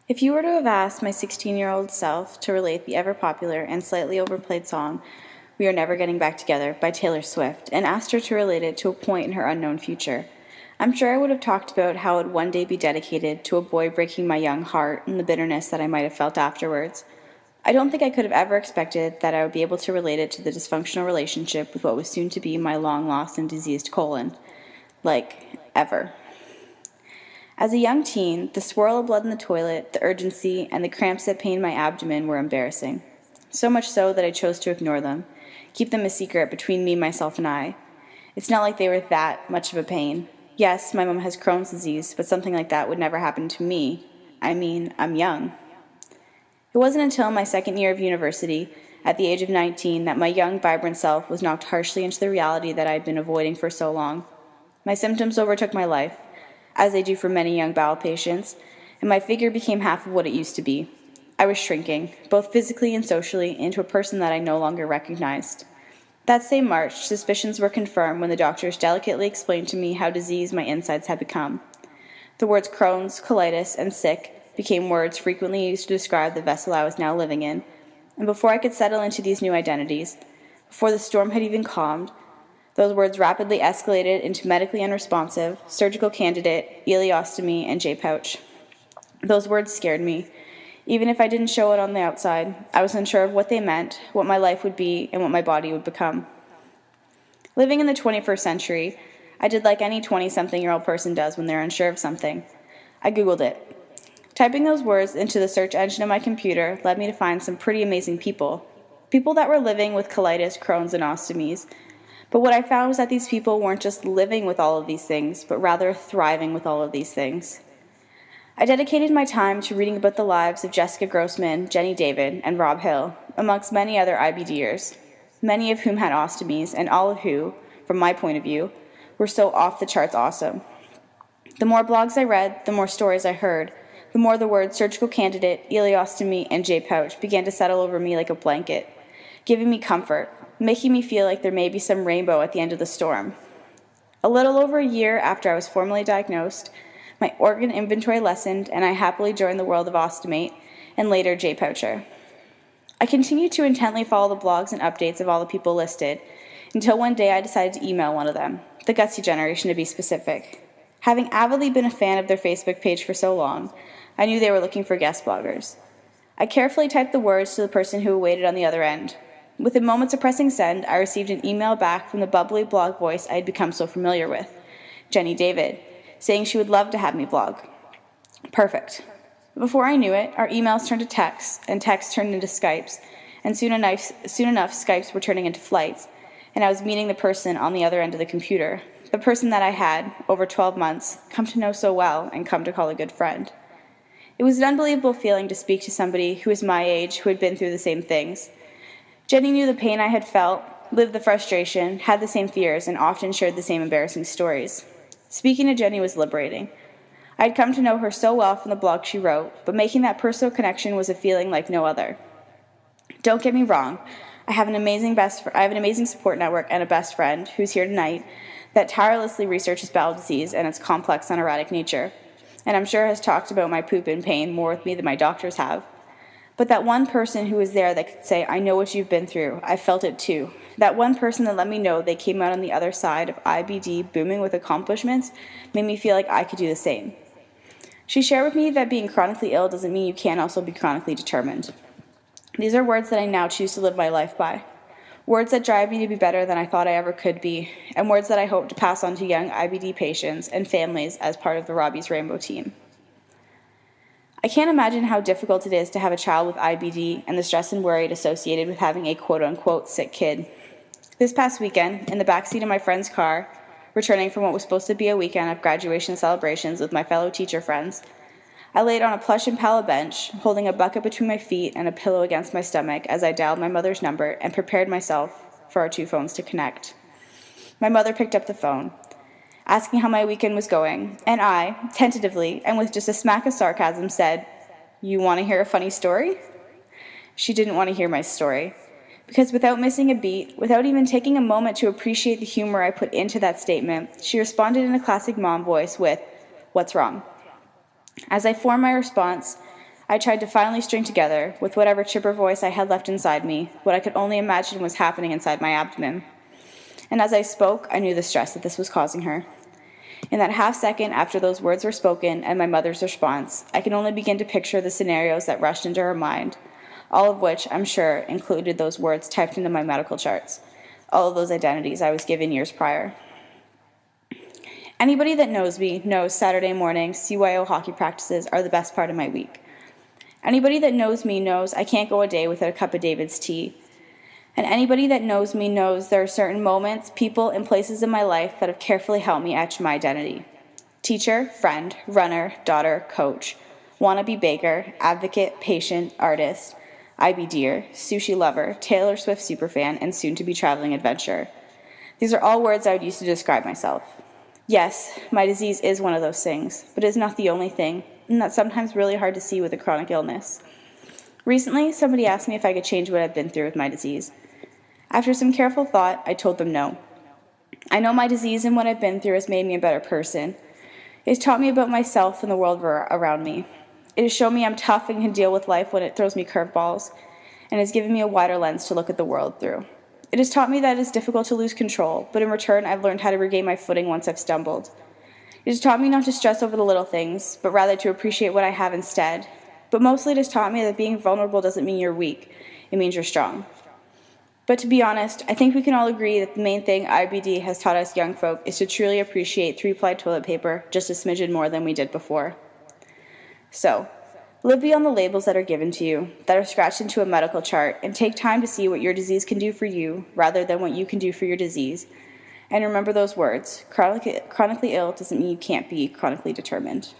If you were to have asked my 16-year-old self to relate the ever-popular and slightly overplayed song We Are Never Getting Back Together by Taylor Swift and asked her to relate it to a point in her unknown future, I'm sure I would have talked about how it would one day be dedicated to a boy breaking my young heart and the bitterness that I might have felt afterwards. I don't think I could have ever expected that I would be able to relate it to the dysfunctional relationship with what was soon to be my long-lost and diseased colon. Like, ever. As a young teen, the swirl of blood in the toilet, the urgency, and the cramps that pained my abdomen were embarrassing. So much so that I chose to ignore them, keep them a secret between me, myself, and I. It's not like they were that much of a pain. Yes, my mom has Crohn's disease, but something like that would never happen to me. I mean, I'm young. It wasn't until my second year of university, at the age of 19, that my young, vibrant self was knocked harshly into the reality that I had been avoiding for so long. My symptoms overtook my life, as they do for many young bowel patients, and my figure became half of what it used to be. I was shrinking, both physically and socially, into a person that I no longer recognized. That same March, suspicions were confirmed when the doctors delicately explained to me how diseased my insides had become. The words Crohn's, colitis, and sick became words frequently used to describe the vessel I was now living in, and before I could settle into these new identities, before the storm had even calmed, those words rapidly escalated into medically unresponsive, surgical candidate, ileostomy, and J-pouch. Those words scared me. Even if I didn't show it on the outside, I was unsure of what they meant, what my life would be, and what my body would become. Living in the 21st century, I did like any 20-something-year-old person does when they're unsure of something. I Googled it. Typing those words into the search engine of my computer led me to find some pretty amazing people. People that were living with colitis, Crohn's, and ostomies. But what I found was that these people weren't just living with all of these things, but rather thriving with all of these things. I dedicated my time to reading about the lives of Jessica Grossman, Jenny David, and Rob Hill, amongst many other IBDers, many of whom had ostomies, and all of who, from my point of view, were so off-the-charts awesome. The more blogs I read, the more stories I heard, the more the words surgical candidate, ileostomy, and J-pouch began to settle over me like a blanket, giving me comfort, making me feel like there may be some rainbow at the end of the storm. A little over a year after I was formally diagnosed, my organ inventory lessened, and I happily joined the world of ostomate, and later J-poucher. I continued to intently follow the blogs and updates of all the people listed, until one day I decided to email one of them, the Gutsy Generation to be specific. Having avidly been a fan of their Facebook page for so long, I knew they were looking for guest bloggers. I carefully typed the words to the person who awaited on the other end. Within moments of pressing send, I received an email back from the bubbly blog voice I had become so familiar with, Jenny David, saying she would love to have me blog. Perfect. Before I knew it, our emails turned to texts, and texts turned into Skypes, and soon enough Skypes were turning into flights, and I was meeting the person on the other end of the computer, the person that I had, over 12 months, come to know so well and come to call a good friend. It was an unbelievable feeling to speak to somebody who was my age, who had been through the same things. Jenny knew the pain I had felt, lived the frustration, had the same fears, and often shared the same embarrassing stories. Speaking to Jenny was liberating. I had come to know her so well from the blog she wrote, but making that personal connection was a feeling like no other. Don't get me wrong, I have an amazing support network and a best friend who's here tonight that tirelessly researches bowel disease and its complex and erratic nature, and I'm sure has talked about my poop and pain more with me than my doctors have. But that one person who was there that could say, I know what you've been through, I felt it too. That one person that let me know they came out on the other side of IBD booming with accomplishments made me feel like I could do the same. She shared with me that being chronically ill doesn't mean you can't also be chronically determined. These are words that I now choose to live my life by. Words that drive me to be better than I thought I ever could be, and words that I hope to pass on to young IBD patients and families as part of the Robbies Rainbow team. I can't imagine how difficult it is to have a child with IBD and the stress and worry associated with having a quote-unquote sick kid. This past weekend, in the backseat of my friend's car, returning from what was supposed to be a weekend of graduation celebrations with my fellow teacher friends, I laid on a plush Impala bench, holding a bucket between my feet and a pillow against my stomach as I dialed my mother's number and prepared myself for our two phones to connect. My mother picked up the phone, asking how my weekend was going, and I, tentatively and with just a smack of sarcasm, said, "You want to hear a funny story?" She didn't want to hear my story, because without missing a beat, without even taking a moment to appreciate the humor I put into that statement, she responded in a classic mom voice with, "What's wrong?" As I formed my response, I tried to finally string together, with whatever chipper voice I had left inside me, what I could only imagine was happening inside my abdomen. And as I spoke, I knew the stress that this was causing her. In that half second after those words were spoken and my mother's response, I can only begin to picture the scenarios that rushed into her mind, all of which, I'm sure, included those words typed into my medical charts, all of those identities I was given years prior. Anybody that knows me knows Saturday morning CYO hockey practices are the best part of my week. Anybody that knows me knows I can't go a day without a cup of David's tea. And anybody that knows me knows there are certain moments, people, and places in my life that have carefully helped me etch my identity. Teacher, friend, runner, daughter, coach, wannabe baker, advocate, patient, artist, IB dear, sushi lover, Taylor Swift superfan, and soon-to-be traveling adventurer. These are all words I would use to describe myself. Yes, my disease is one of those things, but it is not the only thing, and that's sometimes really hard to see with a chronic illness. Recently, somebody asked me if I could change what I've been through with my disease. After some careful thought, I told them no. I know my disease and what I've been through has made me a better person. It has taught me about myself and the world around me. It has shown me I'm tough and can deal with life when it throws me curveballs, and has given me a wider lens to look at the world through. It has taught me that it is difficult to lose control, but in return, I've learned how to regain my footing once I've stumbled. It has taught me not to stress over the little things, but rather to appreciate what I have instead. But mostly it has taught me that being vulnerable doesn't mean you're weak. It means you're strong. But to be honest, I think we can all agree that the main thing IBD has taught us young folk is to truly appreciate 3-ply toilet paper just a smidgen more than we did before. So, live beyond the labels that are given to you, that are scratched into a medical chart, and take time to see what your disease can do for you rather than what you can do for your disease. And remember those words, chronically ill doesn't mean you can't be chronically determined.